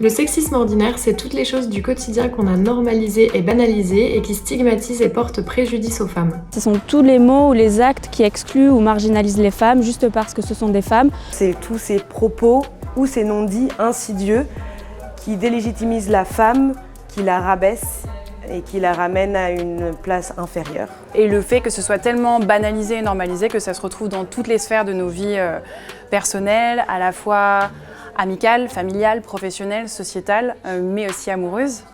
Le sexisme ordinaire, c'est toutes les choses du quotidien qu'on a normalisées et banalisées et qui stigmatisent et portent préjudice aux femmes. Ce sont tous les mots ou les actes qui excluent ou marginalisent les femmes juste parce que ce sont des femmes. C'est tous ces propos ou ces non-dits insidieux qui délégitimisent la femme, qui la rabaissent et qui la ramènent à une place inférieure. Et le fait que ce soit tellement banalisé et normalisé que ça se retrouve dans toutes les sphères de nos vies personnelles, à la fois amicales, familiales, professionnelles, sociétales, mais aussi amoureuses.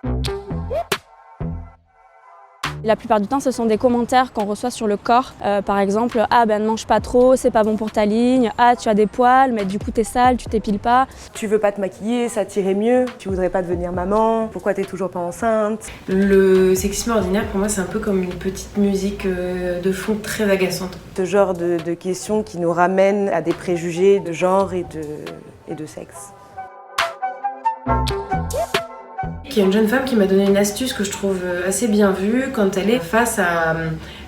La plupart du temps, ce sont des commentaires qu'on reçoit sur le corps. Par exemple, « Ah ben ne mange pas trop, c'est pas bon pour ta ligne. Ah tu as des poils, mais du coup t'es sale, tu t'épiles pas. Tu veux pas te maquiller, ça t'irait mieux. Tu voudrais pas devenir maman. Pourquoi t'es toujours pas enceinte ?» Le sexisme ordinaire, pour moi, c'est un peu comme une petite musique de fond très agaçante. Ce genre de questions qui nous ramènent à des préjugés de genre et de sexe. Il y a une jeune femme qui m'a donné une astuce que je trouve assez bien vue quand elle est face à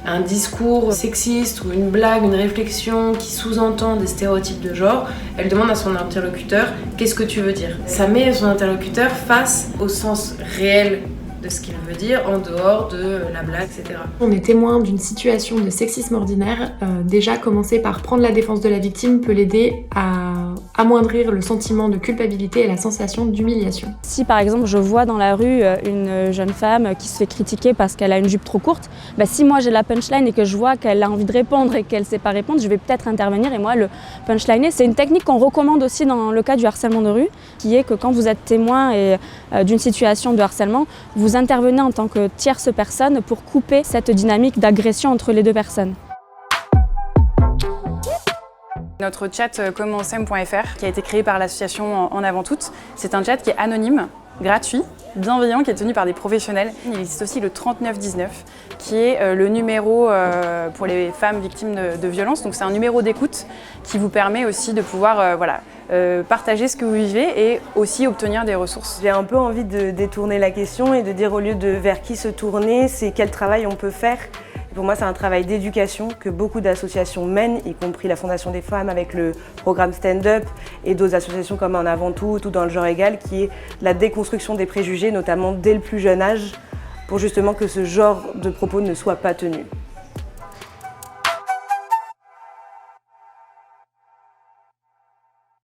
un discours sexiste ou une blague, une réflexion qui sous-entend des stéréotypes de genre. Elle demande à son interlocuteur « Qu'est-ce que tu veux dire ?» Ça met son interlocuteur face au sens réel de ce qu'il veut dire, en dehors de la blague, etc. On est témoin d'une situation de sexisme ordinaire. Déjà, commencer par prendre la défense de la victime peut l'aider à amoindrir le sentiment de culpabilité et la sensation d'humiliation. Si par exemple je vois dans la rue une jeune femme qui se fait critiquer parce qu'elle a une jupe trop courte, si moi j'ai la punchline et que je vois qu'elle a envie de répondre et qu'elle ne sait pas répondre, je vais peut-être intervenir et moi le punchliner. C'est une technique qu'on recommande aussi dans le cas du harcèlement de rue, qui est que quand vous êtes témoin d'une situation de harcèlement, vous intervenez en tant que tierce personne pour couper cette dynamique d'agression entre les deux personnes. Notre chat commentsem.fr, qui a été créé par l'association En Avant Toutes, c'est un chat qui est anonyme, gratuit, bienveillant, qui est tenu par des professionnels. Il existe aussi le 3919, qui est le numéro pour les femmes victimes de violences. Donc c'est un numéro d'écoute qui vous permet aussi de pouvoir partager ce que vous vivez et aussi obtenir des ressources. J'ai un peu envie de détourner la question et de dire au lieu de vers qui se tourner, c'est quel travail on peut faire. Pour moi, c'est un travail d'éducation que beaucoup d'associations mènent, y compris la Fondation des femmes avec le programme Stand Up et d'autres associations comme En Avant Tout ou dans le genre égal, qui est la déconstruction des préjugés, notamment dès le plus jeune âge, pour justement que ce genre de propos ne soit pas tenu.